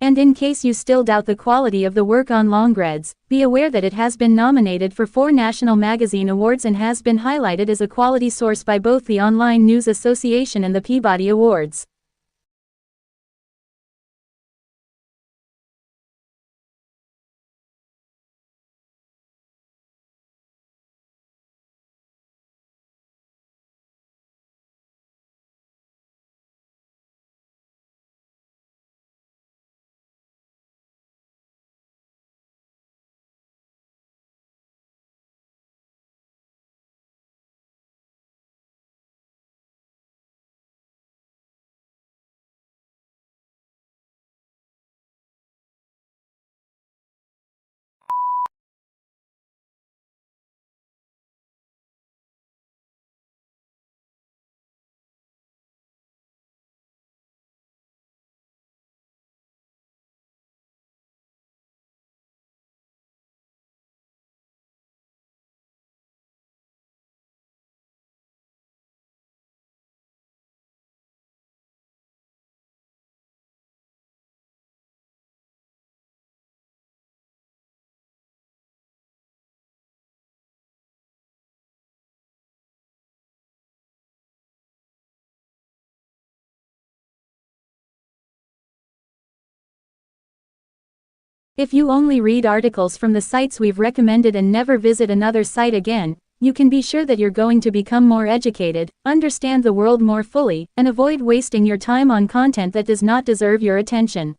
And in case you still doubt the quality of the work on Longreads, be aware that it has been nominated for 4 National Magazine Awards and has been highlighted as a quality source by both the Online News Association and the Peabody Awards. If you only read articles from the sites we've recommended and never visit another site again, you can be sure that you're going to become more educated, understand the world more fully, and avoid wasting your time on content that does not deserve your attention.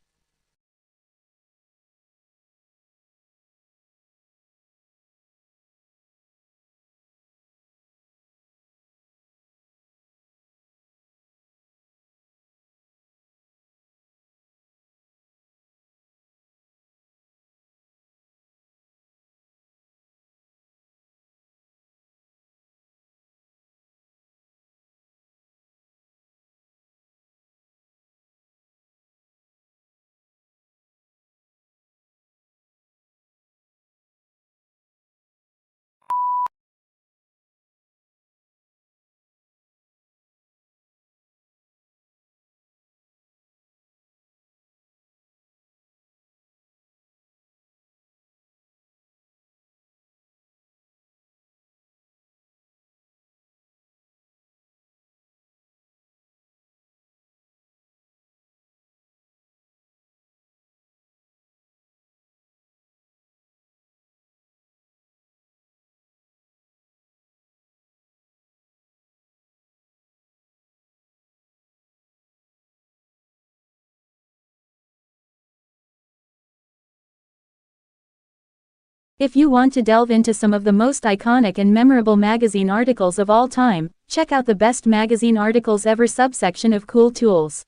If you want to delve into some of the most iconic and memorable magazine articles of all time, check out the Best Magazine Articles Ever subsection of Cool Tools.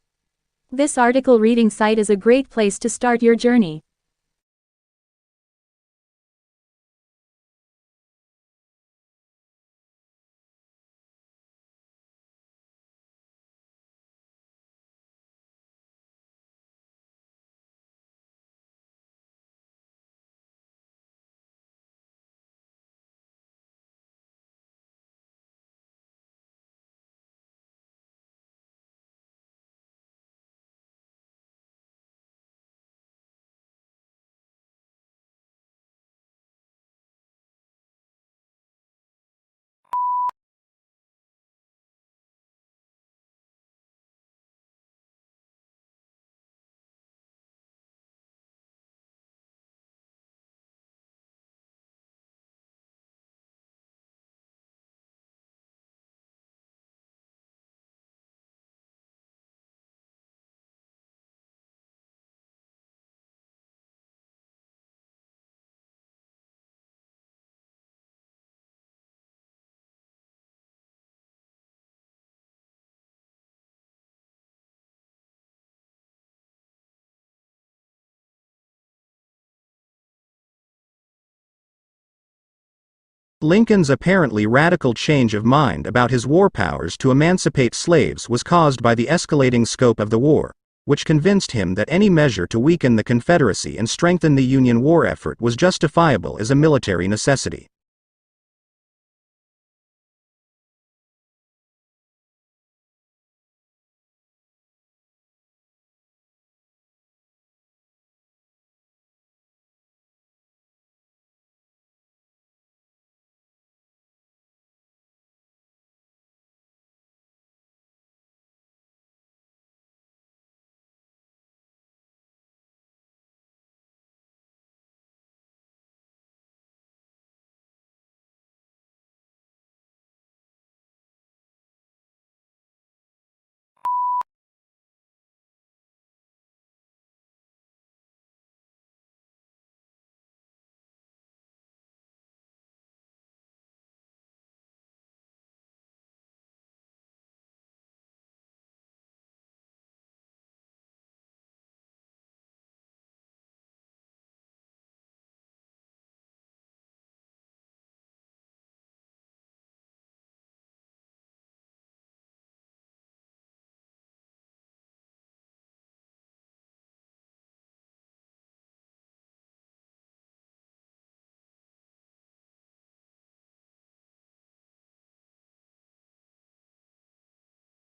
This article reading site is a great place to start your journey. Lincoln's apparently radical change of mind about his war powers to emancipate slaves was caused by the escalating scope of the war, which convinced him that any measure to weaken the Confederacy and strengthen the Union war effort was justifiable as a military necessity.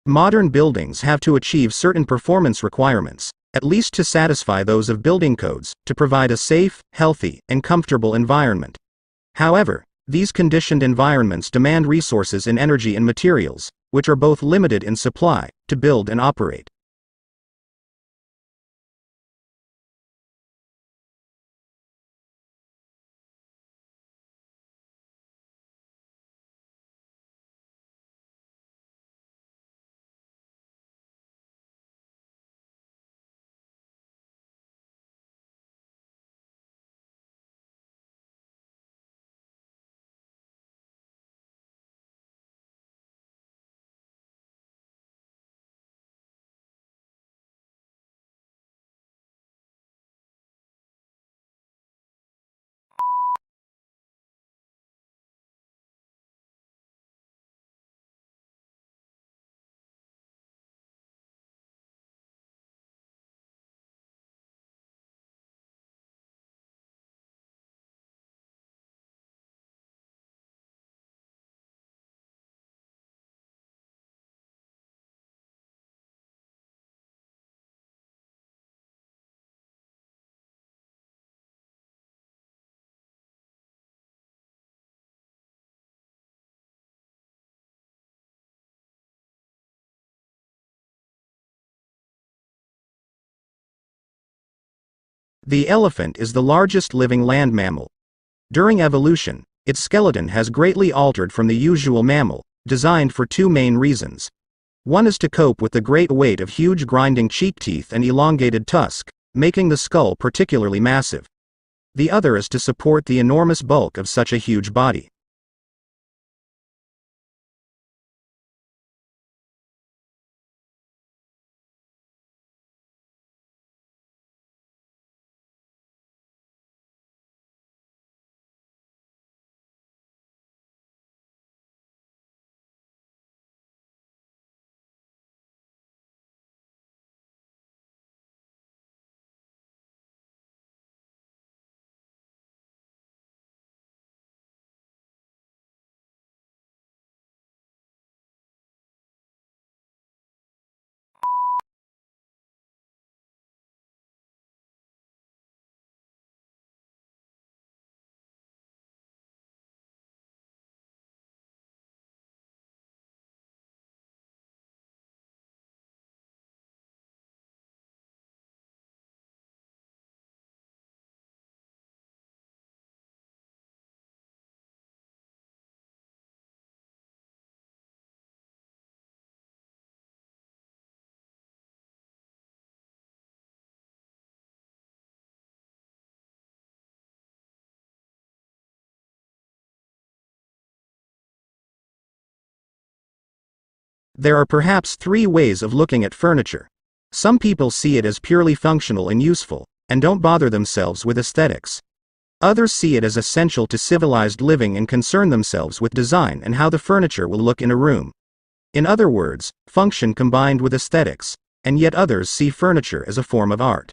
Modern buildings have to achieve certain performance requirements, at least to satisfy those of building codes, to provide a safe, healthy, and comfortable environment. However, these conditioned environments demand resources in energy and materials, which are both limited in supply, to build and operate. The elephant is the largest living land mammal. During evolution, its skeleton has greatly altered from the usual mammal, designed for two main reasons. One is to cope with the great weight of huge grinding cheek teeth and elongated tusk, making the skull particularly massive. The other is to support the enormous bulk of such a huge body. There are perhaps three ways of looking at furniture. Some people see it as purely functional and useful, and don't bother themselves with aesthetics. Others see it as essential to civilized living and concern themselves with design and how the furniture will look in a room. In other words, function combined with aesthetics, and yet others see furniture as a form of art.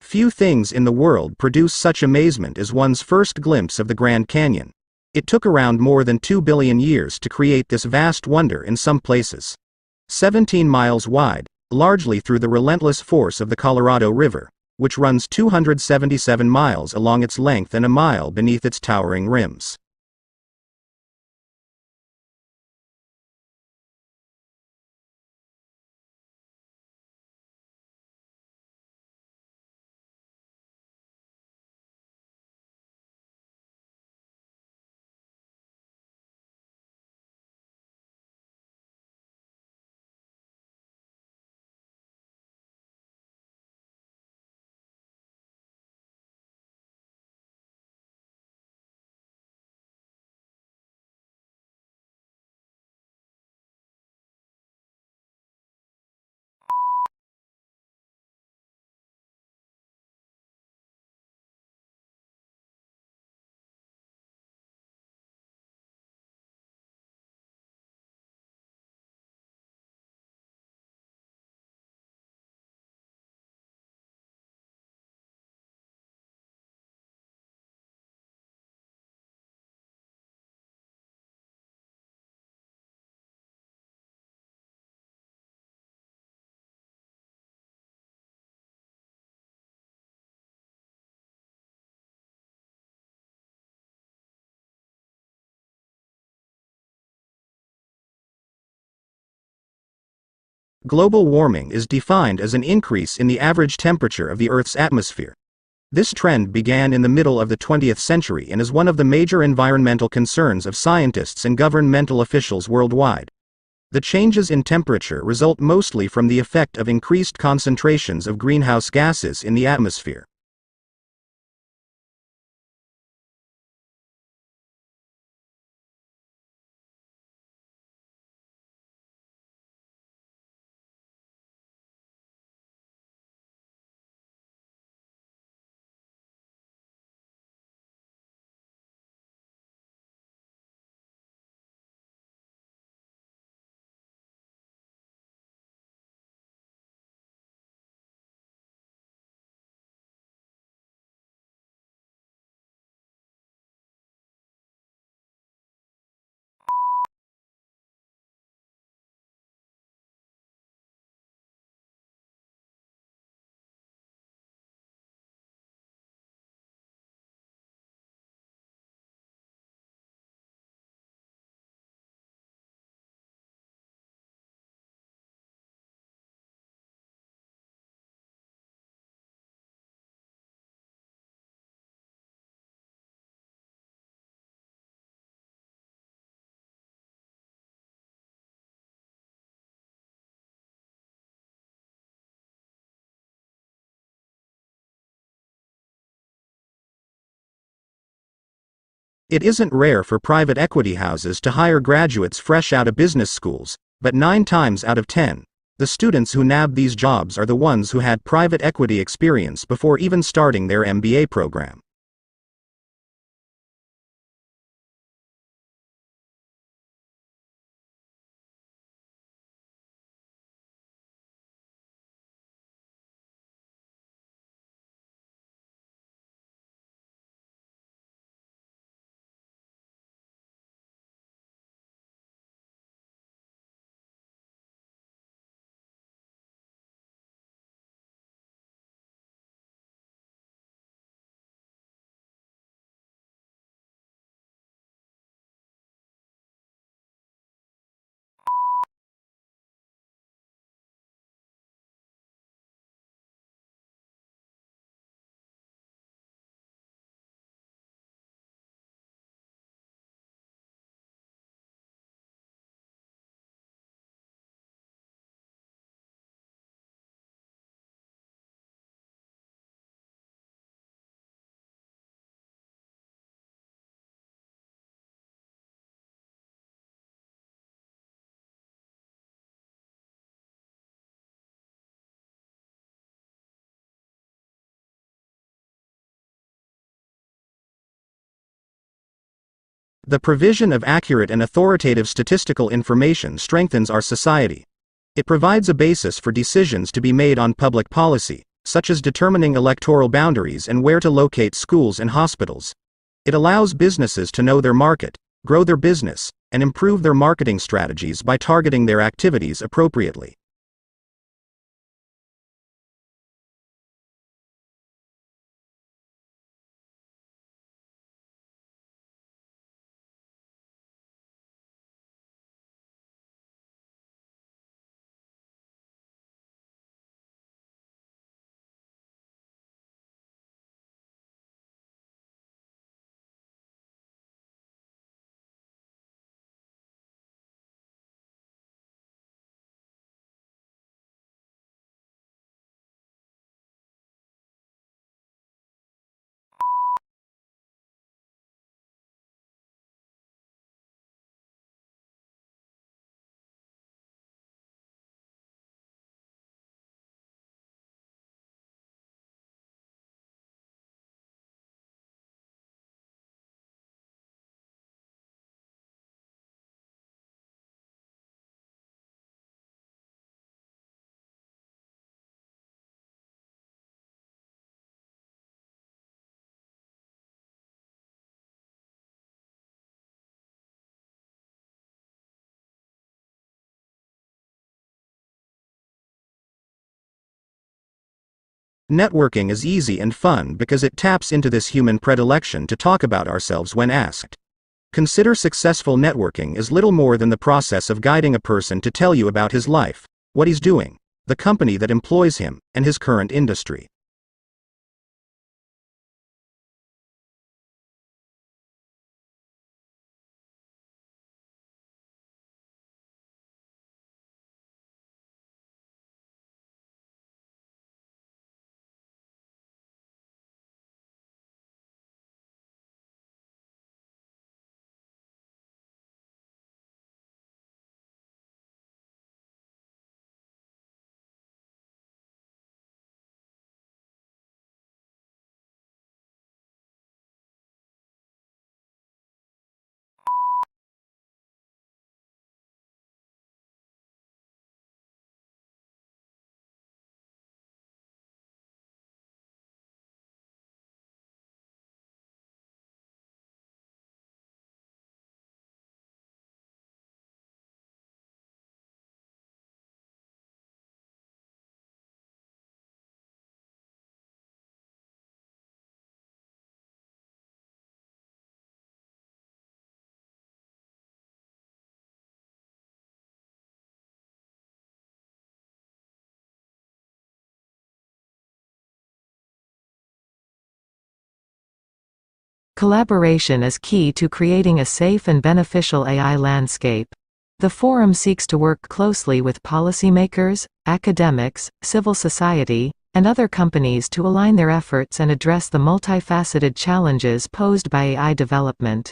Few things in the world produce such amazement as one's first glimpse of the Grand Canyon. It took around more than 2 billion years to create this vast wonder in some places. 17 miles wide, largely through the relentless force of the Colorado River, which runs 277 miles along its length and a mile beneath its towering rims. Global warming is defined as an increase in the average temperature of the Earth's atmosphere. This trend began in the middle of the 20th century and is one of the major environmental concerns of scientists and governmental officials worldwide. The changes in temperature result mostly from the effect of increased concentrations of greenhouse gases in the atmosphere. It isn't rare for private equity houses to hire graduates fresh out of business schools, but 9 times out of 10, the students who nab these jobs are the ones who had private equity experience before even starting their MBA program. The provision of accurate and authoritative statistical information strengthens our society. It provides a basis for decisions to be made on public policy, such as determining electoral boundaries and where to locate schools and hospitals. It allows businesses to know their market, grow their business, and improve their marketing strategies by targeting their activities appropriately. Networking is easy and fun because it taps into this human predilection to talk about ourselves when asked. Consider successful networking as little more than the process of guiding a person to tell you about his life, what he's doing, the company that employs him, and his current industry. Collaboration is key to creating a safe and beneficial AI landscape. The forum seeks to work closely with policymakers, academics, civil society, and other companies to align their efforts and address the multifaceted challenges posed by AI development.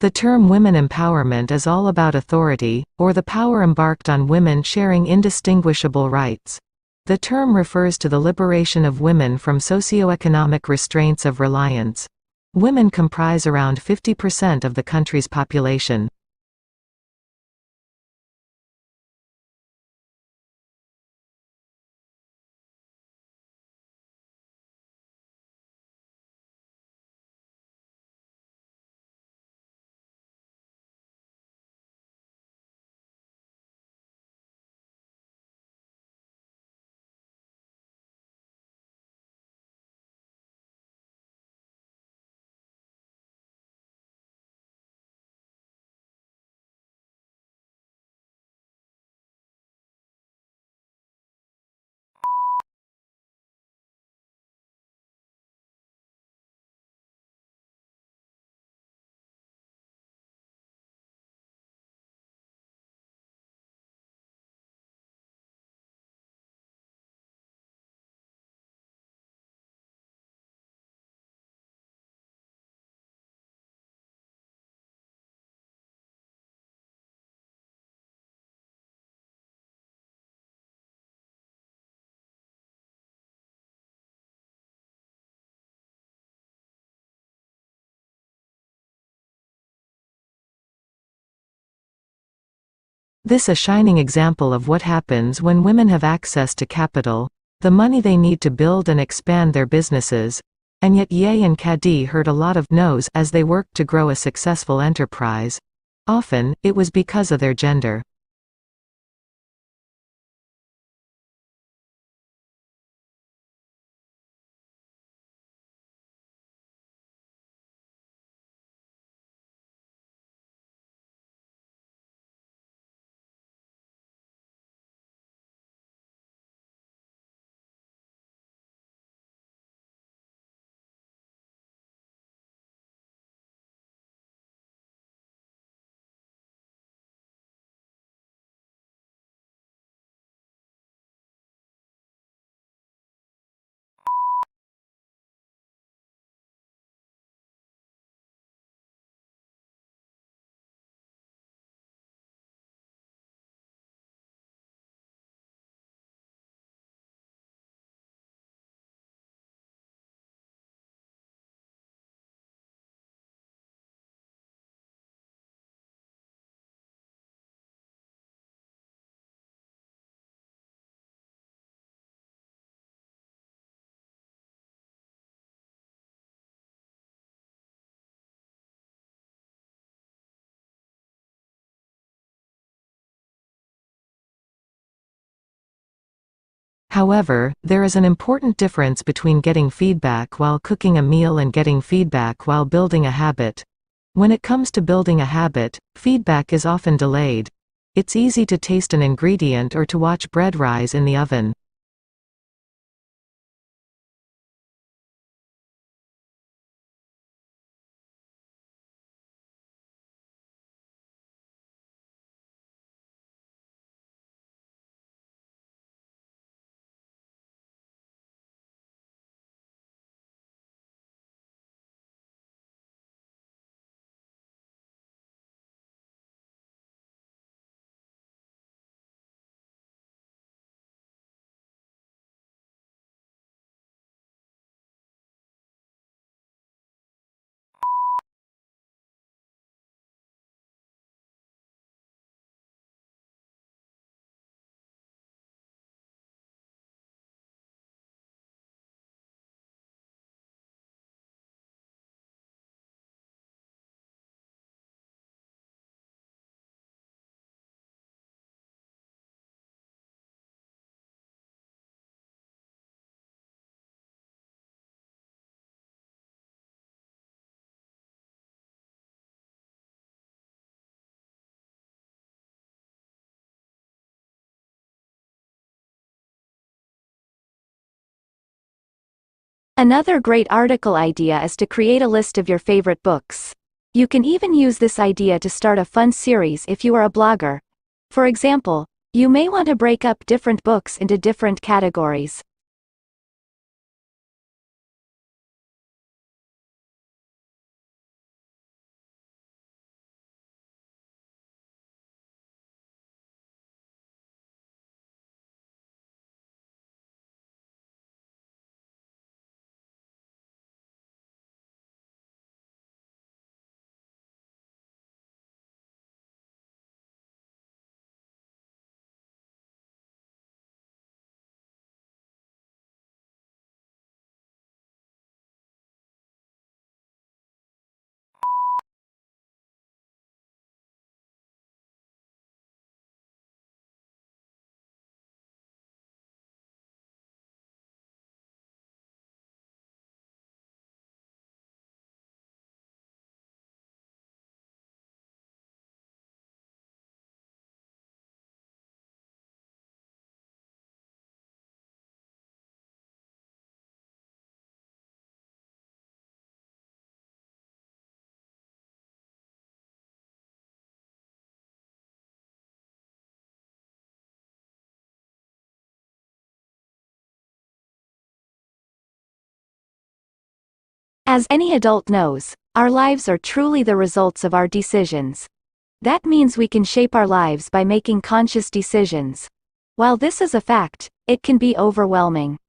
The term women empowerment is all about authority, or the power embarked on women sharing indistinguishable rights. The term refers to the liberation of women from socioeconomic restraints of reliance. Women comprise around 50% of the country's population. This a shining example of what happens when women have access to capital, the money they need to build and expand their businesses, and yet Ye and Kadi heard a lot of no's as they worked to grow a successful enterprise. Often, it was because of their gender. However, there is an important difference between getting feedback while cooking a meal and getting feedback while building a habit. When it comes to building a habit, feedback is often delayed. It's easy to taste an ingredient or to watch bread rise in the oven. Another great article idea is to create a list of your favorite books. You can even use this idea to start a fun series if you are a blogger. For example, you may want to break up different books into different categories. As any adult knows, our lives are truly the results of our decisions. That means we can shape our lives by making conscious decisions. While this is a fact, it can be overwhelming.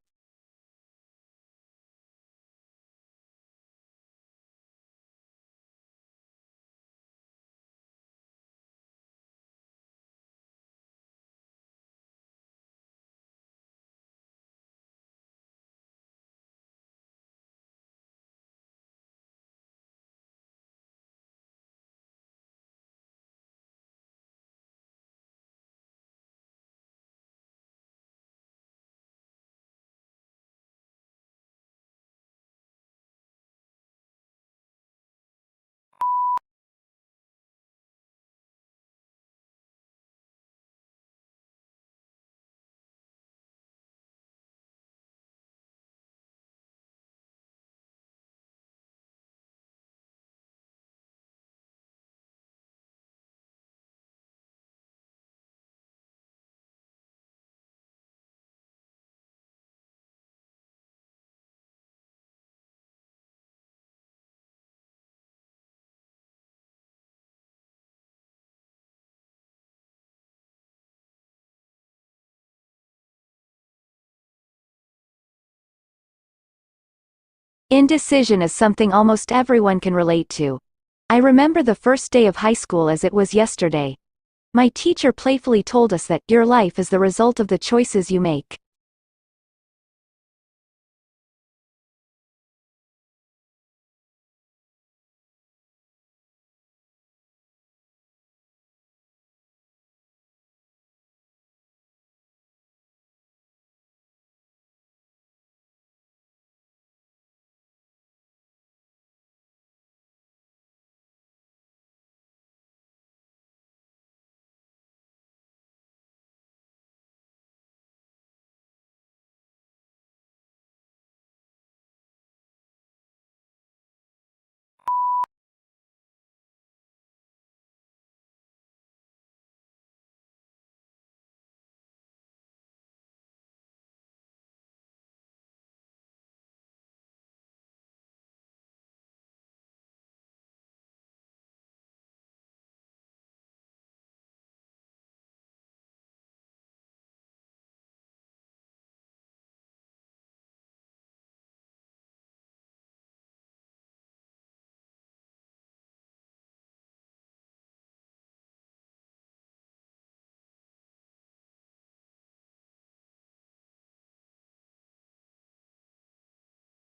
Indecision is something almost everyone can relate to. I remember the first day of high school as it was yesterday. My teacher playfully told us that your life is the result of the choices you make.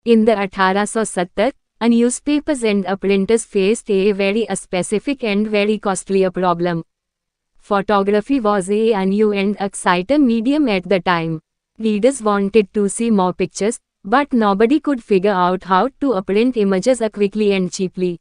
In the 1870s, a newspapers and apprentice faced a very specific and very costly problem. Photography was a new and exciting medium at the time. Readers wanted to see more pictures, but nobody could figure out how to print images quickly and cheaply.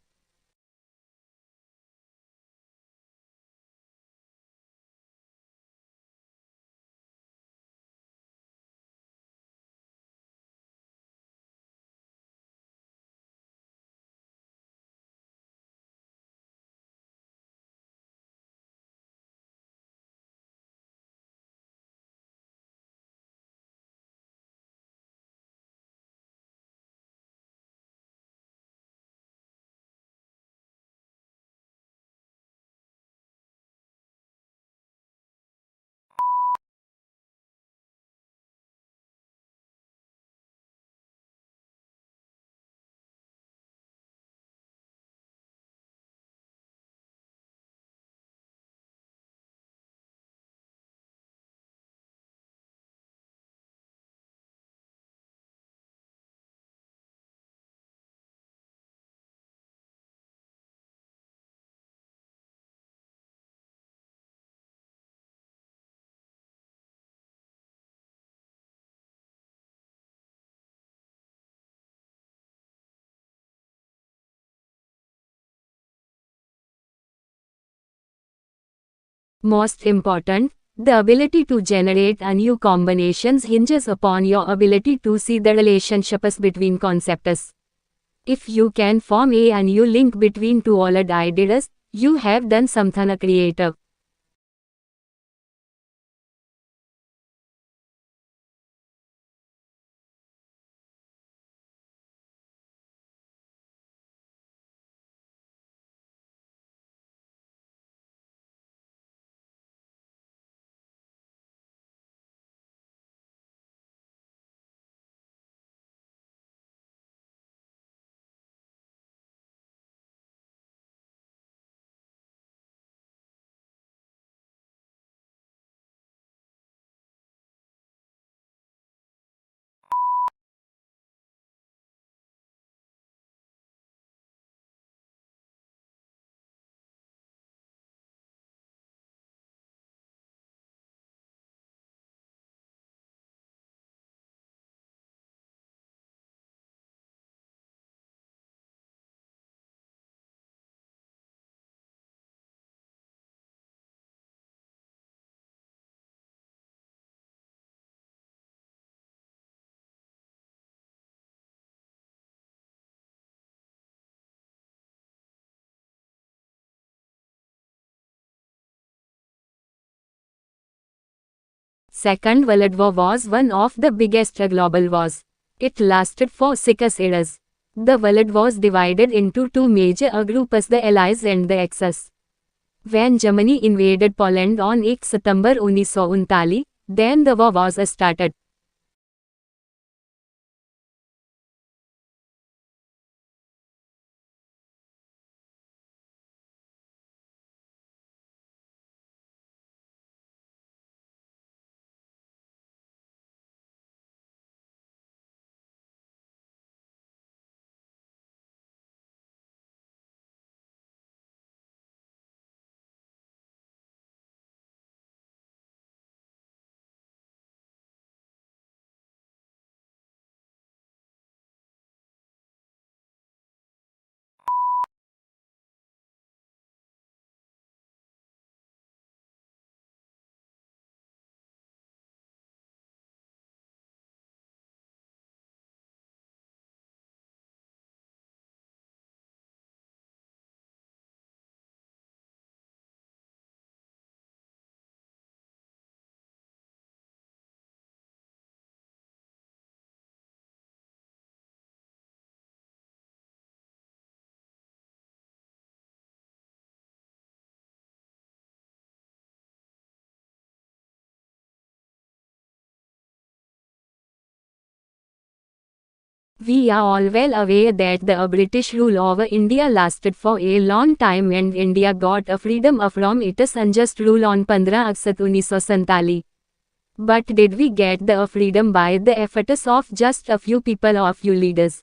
Most important, the ability to generate a new combinations hinges upon your ability to see the relationships between concepts. If you can form a new link between two old ideas, you have done something creative. Second World War was one of the biggest global wars. It lasted for 6 years. The world was divided into two major groups, the Allies and the Axis. When Germany invaded Poland on 1 September 1939, then the war was started. We are all well aware that the British rule over India lasted for a long time and India got a freedom from its unjust rule on 15 August 1947. But did we get the freedom by the efforts of just a few people or few leaders?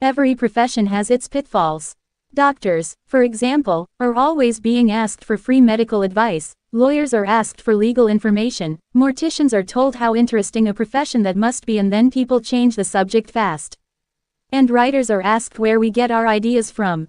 Every profession has its pitfalls. Doctors, for example, are always being asked for free medical advice, lawyers are asked for legal information, morticians are told how interesting a profession that must be, and then people change the subject fast. And writers are asked where we get our ideas from.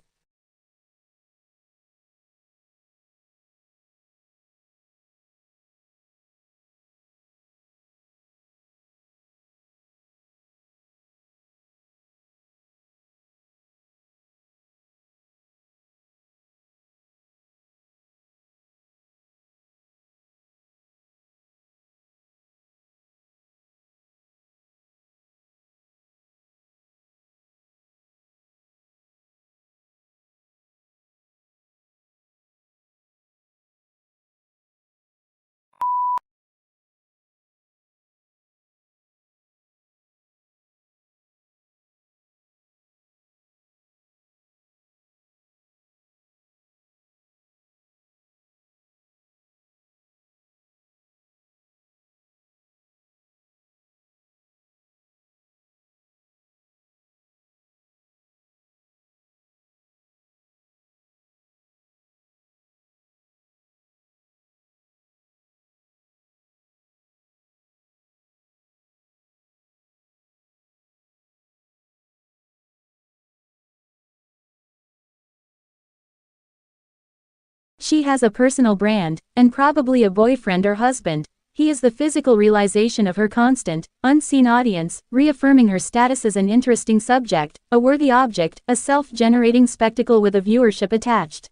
She has a personal brand, and probably a boyfriend or husband. He is the physical realization of her constant, unseen audience, reaffirming her status as an interesting subject, a worthy object, a self-generating spectacle with a viewership attached.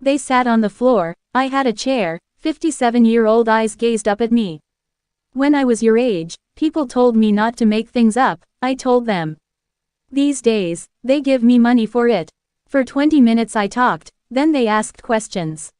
They sat on the floor, I had a chair, 57-year-old eyes gazed up at me. When I was your age, people told me not to make things up, I told them. These days, they give me money for it. For 20 minutes I talked, then they asked questions.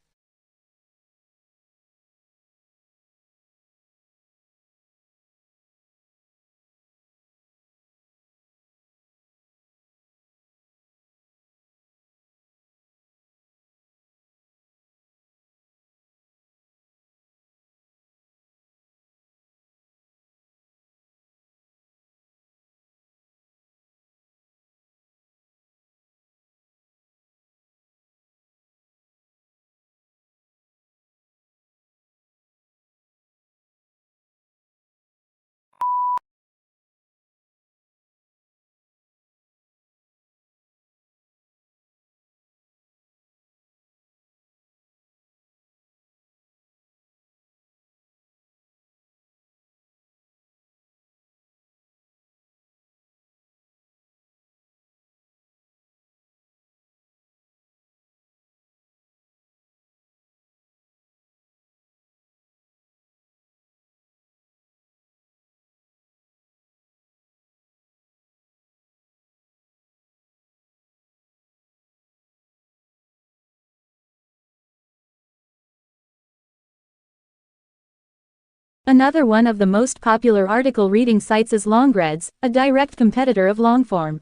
Another one of the most popular article reading sites is Longreads, a direct competitor of Longform.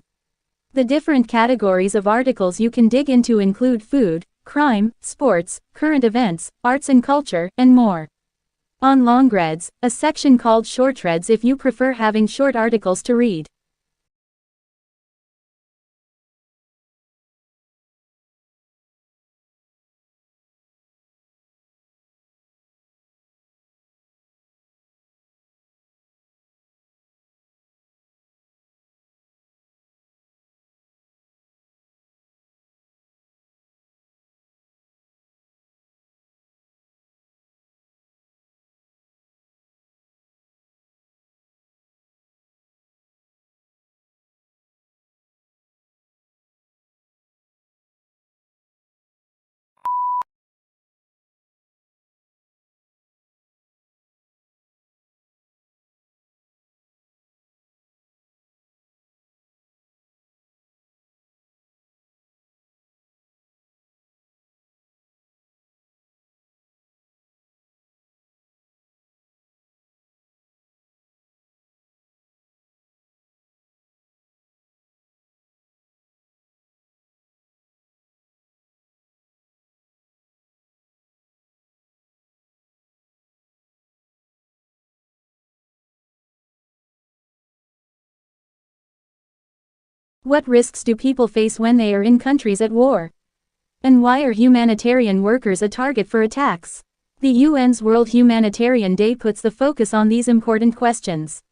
The different categories of articles you can dig into include food, crime, sports, current events, arts and culture, and more. On Longreads, a section called Shortreads if you prefer having short articles to read. What risks do people face when they are in countries at war? And why are humanitarian workers a target for attacks? The UN's World Humanitarian Day puts the focus on these important questions.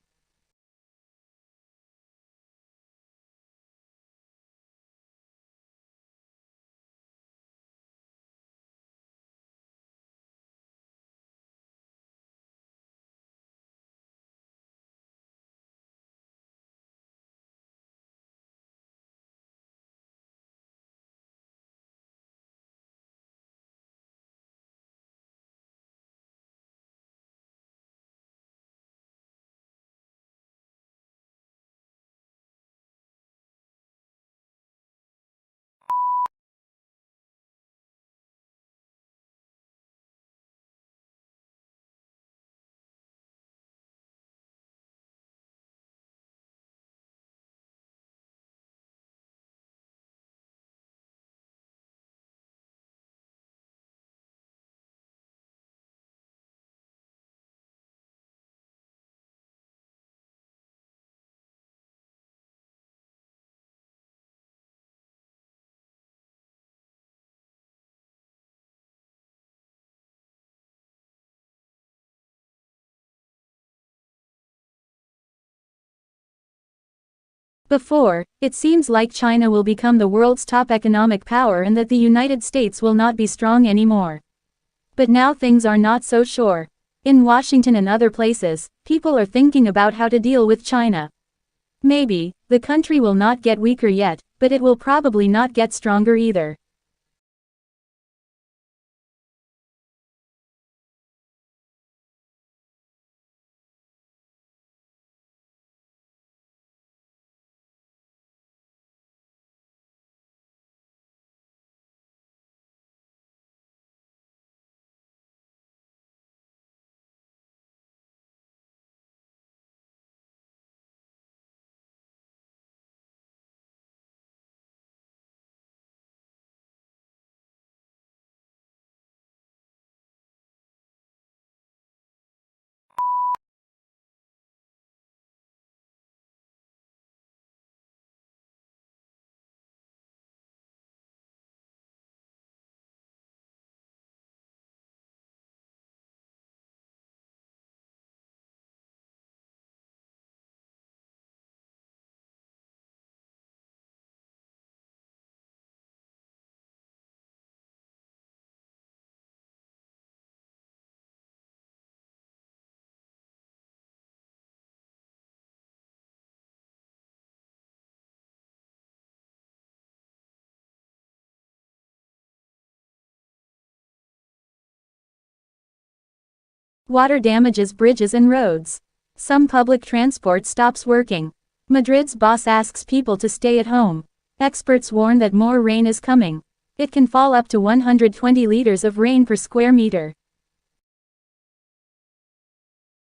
Before, it seems like China will become the world's top economic power and that the United States will not be strong anymore. But now things are not so sure. In Washington and other places, people are thinking about how to deal with China. Maybe, the country will not get weaker yet, but it will probably not get stronger either. Water damages bridges and roads. Some public transport stops working. Madrid's boss asks people to stay at home. Experts warn that more rain is coming. It can fall up to 120 liters of rain per square meter.